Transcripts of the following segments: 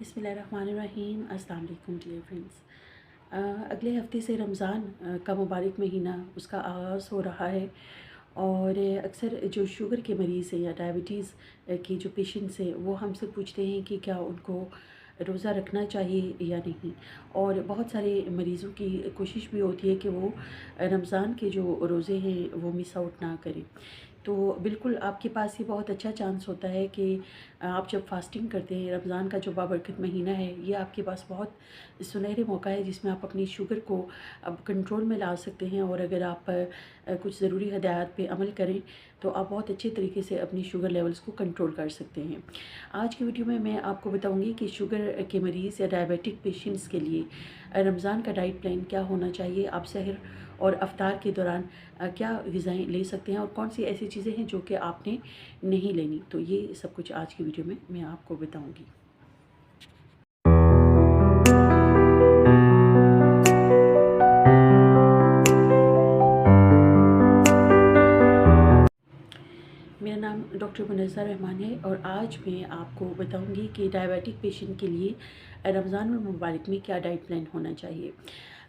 बिस्मिल्लाहिर्रहमानिर्रहीम। अस्सलाम वालेकुम डियर फ्रेंड्स। अगले हफ्ते से रमज़ान का मुबारक महीना उसका आगाज़ हो रहा है और अक्सर जो शुगर के मरीज़ हैं या डायबिटीज़ के जो पेशेंट्स हैं वो हमसे पूछते हैं कि क्या उनको रोज़ा रखना चाहिए या नहीं। और बहुत सारे मरीज़ों की कोशिश भी होती है कि वो रमज़ान के जो रोज़े हैं वो मिस आउट ना करें। तो बिल्कुल आपके पास ये बहुत अच्छा चांस होता है कि आप जब फ़ास्टिंग करते हैं, रमज़ान का जो बाबरकत महीना है, ये आपके पास बहुत सुनहरे मौका है जिसमें आप अपनी शुगर को अब कंट्रोल में ला सकते हैं। और अगर आप कुछ ज़रूरी हदायत पे अमल करें तो आप बहुत अच्छे तरीके से अपनी शुगर लेवल्स को कंट्रोल कर सकते हैं। आज की वीडियो में मैं आपको बताऊंगी कि शुगर के मरीज़ या डायबिटिक पेशेंट्स के लिए रमज़ान का डाइट प्लान क्या होना चाहिए। आप सहर और अफ्तार के दौरान क्या ग़िज़ाएँ ले सकते हैं और कौन सी ऐसी चीज़ें हैं जो कि आपने नहीं लेनी। तो ये सब कुछ आज की वीडियो में मैं आपको बताऊंगी। मेरा नाम डॉक्टर मुनज़्ज़ा रहमान है और आज मैं आपको बताऊंगी कि डायबिटिक पेशेंट के लिए रमज़ान मुबारक में क्या डाइट प्लान होना चाहिए।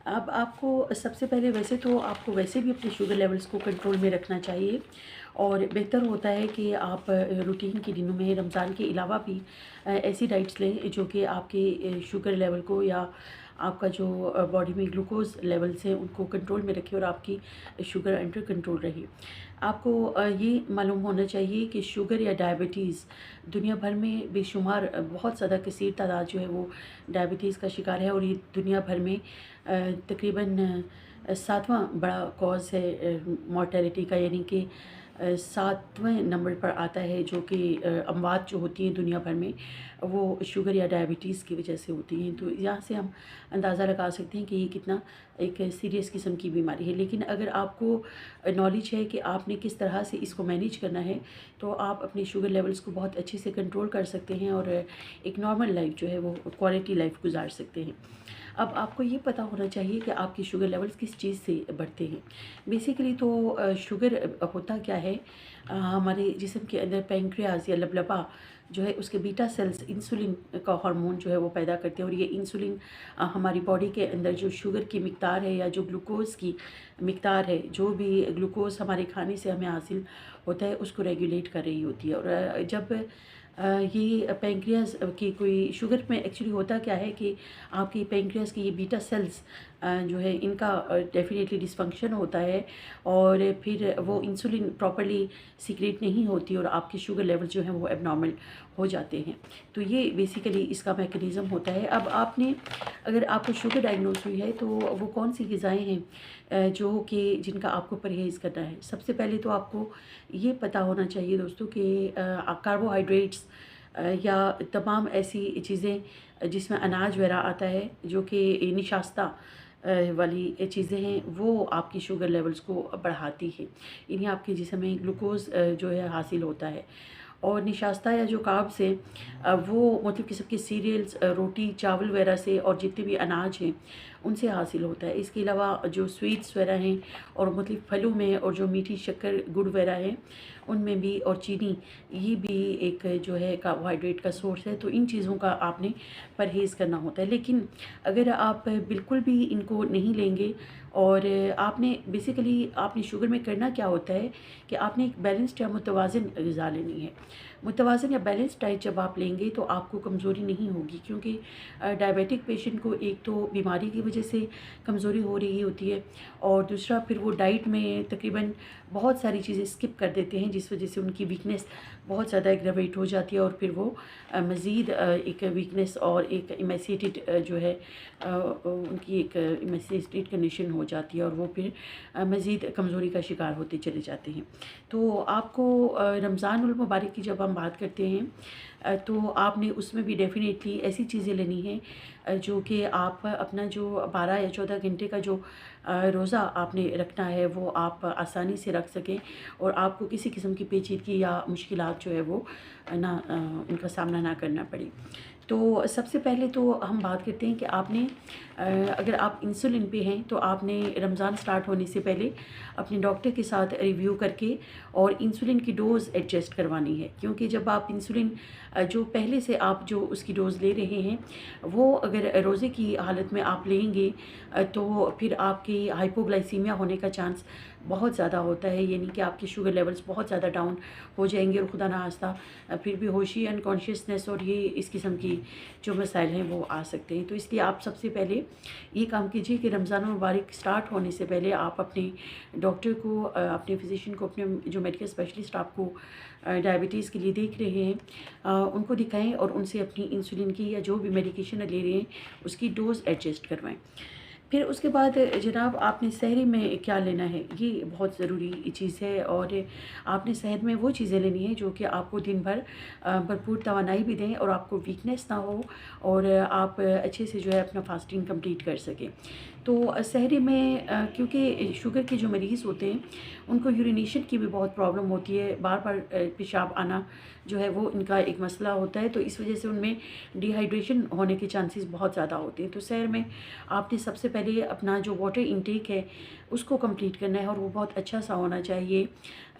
अब आपको सबसे पहले वैसे तो आपको वैसे भी अपने शुगर लेवल्स को कंट्रोल में रखना चाहिए और बेहतर होता है कि आप रूटीन के दिनों में रमज़ान के अलावा भी ऐसी डाइट्स लें जो कि आपके शुगर लेवल को या आपका जो बॉडी में ग्लूकोज़ लेवल्स हैं उनको कंट्रोल में रखे और आपकी शुगर अंडर कंट्रोल रहे। आपको ये मालूम होना चाहिए कि शुगर या डायबिटीज़ दुनिया भर में बेशुमार बहुत ज़्यादा कसीर तादाद जो है वो डायबिटीज़ का शिकार है और ये दुनिया भर में तकरीबन 7वां बड़ा कॉज़ है मॉर्टेलिटी का, यानी कि 7वें नंबर पर आता है जो कि अमवात जो होती हैं दुनिया भर में वो शुगर या डायबिटीज़ की वजह से होती हैं। तो यहाँ से हम अंदाज़ा लगा सकते हैं कि ये कितना एक सीरियस किस्म की बीमारी है। लेकिन अगर आपको नॉलेज है कि आपने किस तरह से इसको मैनेज करना है तो आप अपने शुगर लेवल्स को बहुत अच्छे से कंट्रोल कर सकते हैं और एक नॉर्मल लाइफ जो है वो क्वालिटी लाइफ गुजार सकते हैं। अब आपको ये पता होना चाहिए कि आपके शुगर लेवल्स किस चीज़ से बढ़ते हैं। बेसिकली तो शुगर होता क्या है, हमारे जिस्म के अंदर पैंक्रियाज या लबलबा जो है उसके बीटा सेल्स इंसुलिन का हार्मोन जो है वो पैदा करते हैं और ये इंसुलिन हमारी बॉडी के अंदर जो शुगर की मिकदार है या जो ग्लूकोज़ की मिकदार है, जो भी ग्लूकोज़ हमारे खाने से हमें हासिल होता है उसको रेगुलेट कर रही होती है। और जब ये पैंक्रियाज की कोई शुगर में एक्चुअली होता क्या है कि आपकी पैंक्रियाज की ये बीटा सेल्स जो है इनका डेफिनेटली डिसफंक्शन होता है और फिर वो इंसुलिन प्रॉपर्ली सीक्रेट नहीं होती और आपके शुगर लेवल जो हैं वो एबनॉर्मल हो जाते हैं। तो ये बेसिकली इसका मैकेनिज़्म होता है। अब आपने अगर आपको शुगर डायग्नोज हुई है तो वो कौन सी ग़िज़ाएँ हैं जो कि जिनका आपको परहेज़ करना है। सबसे पहले तो आपको ये पता होना चाहिए दोस्तों कि कार्बोहाइड्रेट्स या तमाम ऐसी चीज़ें जिसमें अनाज वगैरह आता है जो कि निशास्ता वाली चीज़ें हैं वो आपकी शुगर लेवल्स को बढ़ाती है। इन्हें आपके जिस्म में ग्लूकोज़ जो है हासिल होता है। और निशास्ता या जो कार्ब्स हैं वो मुख्तलिफ़ किस्म के सीरियल्स, रोटी चावल वगैरह से और जितने भी अनाज हैं उनसे हासिल होता है। इसके अलावा जो स्वीट्स वगैरह हैं और मुख्तलिफ़ फलों में और जो मीठी शक्कर गुड़ वगैरह है उनमें भी, और चीनी, ये भी एक जो है कार्बोहाइड्रेट का सोर्स है। तो इन चीज़ों का आपने परहेज़ करना होता है। लेकिन अगर आप बिल्कुल भी इनको नहीं लेंगे और आपने बेसिकली आपने शुगर में करना क्या होता है कि आपने एक बैलेंस्ड या मुतवाज़िन ग़िज़ा लेनी है। मुतवाज़िन या बैलेंस्ड डाइट जब आप लेंगे तो आपको कमज़ोरी नहीं होगी, क्योंकि डायबिटिक पेशेंट को एक तो बीमारी की वजह से कमज़ोरी हो रही होती है और दूसरा फिर वो डाइट में तकरीबन बहुत सारी चीज़ें स्किप कर देते हैं जिस वजह से उनकी वीकनेस बहुत ज़्यादा एग्रावेट हो जाती है और फिर वो मज़ीद एक वीकनेस और एक इमेसिएटेड जो है उनकी एक इमेसिएटेड कंडीशन हो जाती है और वो फिर मज़ीद कमज़ोरी का शिकार होते चले जाते हैं। तो आपको रमज़ानुल मुबारक की जब हम बात करते हैं तो आपने उसमें भी डेफ़िनेटली ऐसी चीज़ें लेनी हैं जो कि आप अपना जो 12 या 14 घंटे का जो रोज़ा आपने रखना है वो आप आसानी से रख सकें और आपको किसी किस्म की पेचीदगी या मुश्किलात जो है वो ना उनका सामना ना करना पड़े। तो सबसे पहले तो हम बात करते हैं कि आपने अगर आप इंसुलिन पे हैं तो आपने रमज़ान स्टार्ट होने से पहले अपने डॉक्टर के साथ रिव्यू करके और इंसुलिन की डोज़ एडजस्ट करवानी है, क्योंकि जब आप इंसुलिन जो पहले से आप जो उसकी डोज़ ले रहे हैं वो अगर रोज़े की हालत में आप लेंगे तो फिर आपकी हाइपोग्लाइसीमिया होने का चांस बहुत ज़्यादा होता है, यानी कि आपके शुगर लेवल्स बहुत ज़्यादा डाउन हो जाएंगे और खुदा ना खास्ता फिर बेहोशी, अनकॉन्शियसनेस और ये इस किस्म की जो मसाइल हैं वो आ सकते हैं। तो इसलिए आप सबसे पहले ये काम कीजिए कि रमज़ान मुबारक स्टार्ट होने से पहले आप अपने डॉक्टर को अपने फिजिशियन को, अपने जो मेडिकल स्पेशलिस्ट आपको डायबिटीज़ के लिए देख रहे हैं उनको दिखाएं और उनसे अपनी इंसुलिन की या जो भी मेडिकेशन ले रहे हैं उसकी डोज़ एडजस्ट करवाएं। फिर उसके बाद जनाब आपने सहरी में क्या लेना है, ये बहुत ज़रूरी चीज़ है। और आपने सहर में वो चीज़ें लेनी है जो कि आपको दिन भर भरपूर तवानाई भी दें और आपको वीकनेस ना हो और आप अच्छे से जो है अपना फास्टिंग कंप्लीट कर सकें। तो सहरी में क्योंकि शुगर के जो मरीज़ होते हैं उनको यूरिनेशन की भी बहुत प्रॉब्लम होती है, बार बार पेशाब आना जो है वो इनका एक मसला होता है, तो इस वजह से उनमें डिहाइड्रेशन होने के चांसेस बहुत ज़्यादा होते हैं। तो सहर में आपने सबसे पहले अपना जो वाटर इंटेक है उसको कंप्लीट करना है और वो बहुत अच्छा सा होना चाहिए।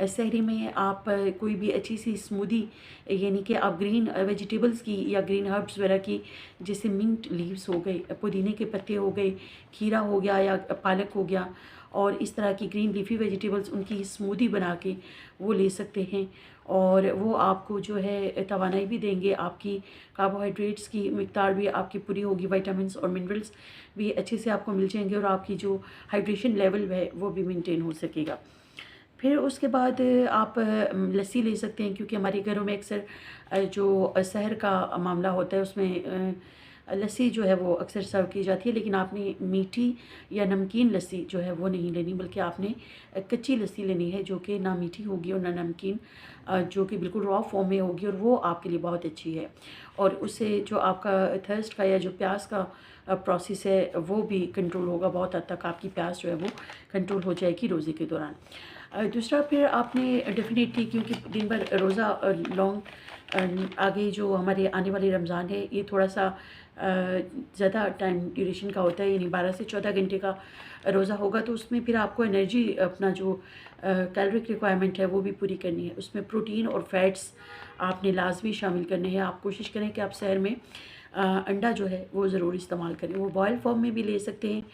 सहरी में आप कोई भी अच्छी सी स्मूदी, यानी कि आप ग्रीन वेजिटेबल्स की या ग्रीन हर्ब्स वगैरह की, जैसे मिंट लीव्स हो गए, पुदीने के पत्ते हो गए, खीरा हो गया या पालक हो गया, और इस तरह की ग्रीन लीफी वेजिटेबल्स उनकी स्मूदी बना के वो ले सकते हैं। और वो आपको जो है तवानाई भी देंगे, आपकी कार्बोहाइड्रेट्स की मिक़दार भी आपकी पूरी होगी, विटामिन्स और मिनरल्स भी अच्छे से आपको मिल जाएंगे और आपकी जो हाइड्रेशन लेवल है वो भी मेंटेन हो सकेगा। फिर उसके बाद आप लस्सी ले सकते हैं, क्योंकि हमारे घरों में अक्सर जो सहर का मामला होता है उसमें लस्सी जो है वो अक्सर सर्व की जाती है, लेकिन आपने मीठी या नमकीन लस्सी जो है वो नहीं लेनी, बल्कि आपने कच्ची लस्सी लेनी है जो कि ना मीठी होगी और ना नमकीन, जो कि बिल्कुल रॉ फॉर्म में होगी, और वो आपके लिए बहुत अच्छी है। और उससे जो आपका थर्स्ट का या जो प्यास का प्रोसेस है वो भी कंट्रोल होगा, बहुत हद तक आपकी प्यास जो है वो कंट्रोल हो जाएगी रोज़े के दौरान। दूसरा फिर आपने डेफ़िनेटली, क्योंकि दिन भर रोज़ा लॉन्ग आगे जो हमारे आने वाले रमज़ान है ये थोड़ा सा ज़्यादा टाइम ड्यूरेशन का होता है, यानी 12 से 14 घंटे का रोज़ा होगा, तो उसमें फिर आपको एनर्जी अपना जो कैलोरिक रिक्वायरमेंट है वो भी पूरी करनी है। उसमें प्रोटीन और फैट्स आपने लाजमी शामिल करने हैं। आप कोशिश करें कि आप सहर में अंडा जो है वो ज़रूर इस्तेमाल करें। वो बॉयल फॉर्म में भी ले सकते हैं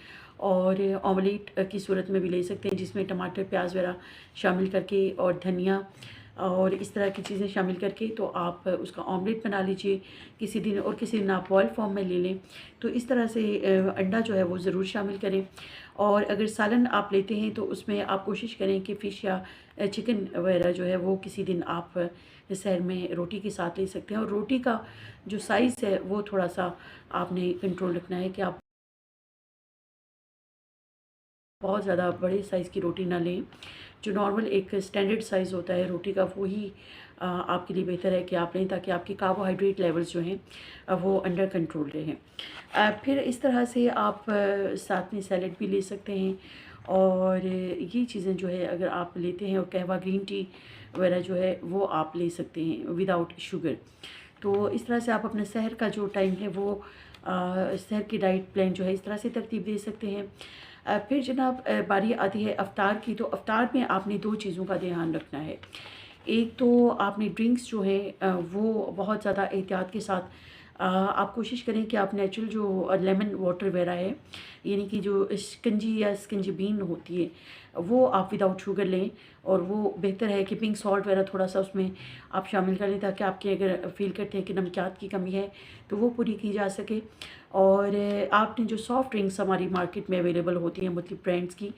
और ऑमलेट की सूरत में भी ले सकते हैं, जिसमें टमाटर प्याज वगैरह शामिल करके और धनिया और इस तरह की चीज़ें शामिल करके तो आप उसका ऑमलेट बना लीजिए किसी दिन, और किसी दिन आप बॉयल फॉर्म में ले लें। तो इस तरह से अंडा जो है वो ज़रूर शामिल करें। और अगर सालन आप लेते हैं तो उसमें आप कोशिश करें कि फ़िश या चिकन वगैरह जो है वो किसी दिन आप सहर में रोटी के साथ ले सकते हैं। और रोटी का जो साइज़ है वो थोड़ा सा आपने कंट्रोल रखना है कि आप बहुत ज़्यादा बड़े साइज़ की रोटी ना लें। जो नॉर्मल एक स्टैंडर्ड साइज़ होता है रोटी का वही आपके लिए बेहतर है कि आप लें, ताकि आपके कार्बोहाइड्रेट लेवल्स जो हैं वो अंडर कंट्रोल रहें। फिर इस तरह से आप साथ में सैलड भी ले सकते हैं। और ये चीज़ें जो है अगर आप लेते हैं, और कहवा ग्रीन टी वगैरह जो है वो आप ले सकते हैं विदाउट शुगर। तो इस तरह से आप अपने सहर का जो टाइम है वो सहर की डाइट प्लान जो है इस तरह से तरतीब दे सकते हैं। फिर जनाब बारी आती है अफ्तार की। तो अफ्तार में आपने 2 चीज़ों का ध्यान रखना है। एक तो आपने ड्रिंक्स जो है वो बहुत ज़्यादा एहतियात के साथ आप कोशिश करें कि आप नेचुरल जो लेमन वाटर वगैरह है, यानी कि जो शिकंजी या स्कंजबीन होती है वो आप विदाउट शुगर लें। और वो बेहतर है कि पिंक सॉल्ट वगैरह थोड़ा सा उसमें आप शामिल कर लें, ताकि आपके अगर फ़ील करते हैं कि नमकियात की कमी है तो वो पूरी की जा सके। और आपने जो सॉफ्ट ड्रिंक्स हमारी मार्केट में अवेलेबल होती हैं मुख्तलिफ़ ब्रांड्स की,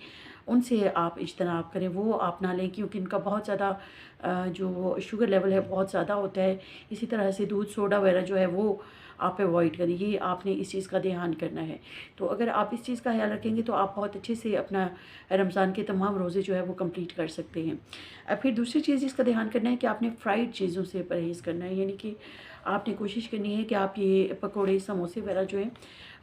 उनसे आप इज्तनाब करें, वो आप ना लें, क्योंकि इनका बहुत ज़्यादा जो शुगर लेवल है बहुत ज़्यादा होता है। इसी तरह से दूध सोडा वगैरह जो है वो आप अवॉइड करें, ये आपने इस चीज़ का ध्यान करना है। तो अगर आप इस चीज़ का ख्याल रखेंगे तो आप बहुत अच्छे से अपना रमज़ान के तमाम रोज़े जो है वो कंप्लीट कर सकते हैं। फिर दूसरी चीज़ जिसका ध्यान करना है कि आपने फ्राइड चीज़ों से परहेज़ करना है, यानी कि आपने कोशिश करनी है कि आप ये पकोड़े समोसे वगैरह जो हैं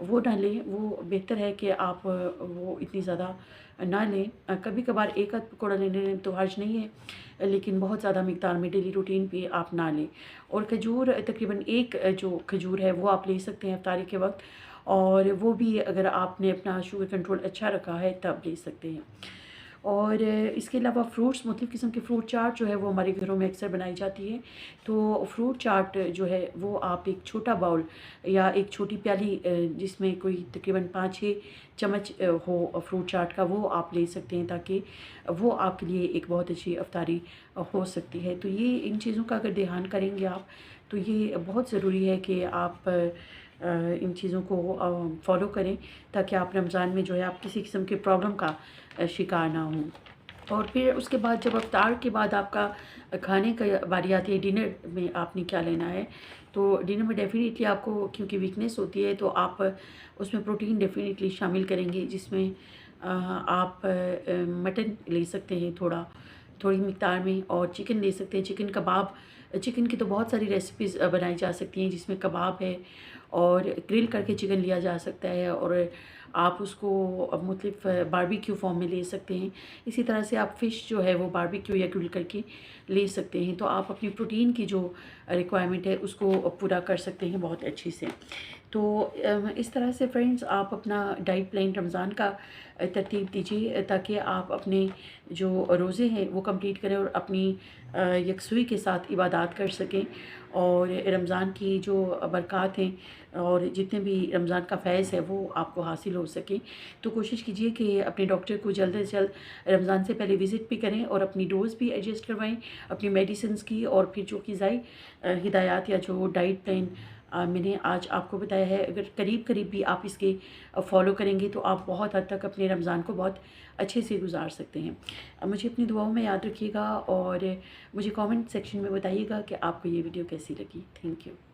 वो ना लें। वो बेहतर है कि आप वो इतनी ज़्यादा ना लें। कभी कभार एक आध पकौड़ा लेने तो हर्ज नहीं है, लेकिन बहुत ज़्यादा मिकदार में डेली रूटीन पे आप ना लें। और खजूर तकरीबन एक जो खजूर है वो आप ले सकते हैं इफ्तारी के वक्त, और वो भी अगर आपने अपना शुगर कंट्रोल अच्छा रखा है तब ले सकते हैं। और इसके अलावा फ्रूट्स, मुख्तलिफ़ किस्म के फ्रूट चाट जो है वो हमारे घरों में अक्सर बनाई जाती है। तो फ्रूट चाट जो है वो आप एक छोटा बाउल या एक छोटी प्याली जिसमें कोई तकरीबन 5-6 चम्मच हो फ्रूट चाट का, वो आप ले सकते हैं, ताकि वो आपके लिए एक बहुत अच्छी अफ्तारी हो सकती है। तो ये इन चीज़ों का अगर ध्यान करेंगे आप, तो ये बहुत ज़रूरी है कि आप इन चीज़ों को फ़ॉलो करें, ताकि आप रमज़ान में जो है आप किसी किस्म की प्रॉब्लम का शिकार ना हों। और फिर उसके बाद जब इफ्तार के बाद आपका खाने का बारी आती है, डिनर में आपने क्या लेना है, तो डिनर में डेफ़िनेटली आपको, क्योंकि वीकनेस होती है, तो आप उसमें प्रोटीन डेफ़िनेटली शामिल करेंगे, जिसमें आप मटन ले सकते हैं थोड़ी मिक़दार में, और चिकन ले सकते हैं, चिकन कबाब। चिकन की तो बहुत सारी रेसिपीज़ बनाई जा सकती हैं, जिसमें कबाब है और ग्रिल करके चिकन लिया जा सकता है, और आप उसको मुख्तलिफ़ बारबेक्यू फ़ॉर्म में ले सकते हैं। इसी तरह से आप फ़िश जो है वो बारबेक्यू या ग्रिल करके ले सकते हैं। तो आप अपनी प्रोटीन की जो रिक्वायरमेंट है उसको पूरा कर सकते हैं बहुत अच्छे से। तो इस तरह से फ्रेंड्स आप अपना डाइट प्लान रमज़ान का तरतीब दीजिए, ताकि आप अपने जो रोज़े हैं वो कंप्लीट करें और अपनी यकसुई के साथ इबादत कर सकें, और रमज़ान की जो बरक़ात हैं और जितने भी रमज़ान का फ़ैज़ है वो आपको हासिल हो सके। तो कोशिश कीजिए कि अपने डॉक्टर को जल्द से जल्द रमज़ान से पहले विज़िट भी करें, और अपनी डोज़ भी एडजस्ट करवाएं अपनी मेडिसिन्स की, और फिर जो ग़िज़ाई हिदायत या जो डाइट प्लान मैंने आज आपको बताया है, अगर करीब भी आप इसके फ़ॉलो करेंगे तो आप बहुत हद तक अपने रमज़ान को बहुत अच्छे से गुजार सकते हैं। मुझे अपनी दुआओं में याद रखिएगा, और मुझे कमेंट सेक्शन में बताइएगा कि आपको ये वीडियो कैसी लगी। Thank you.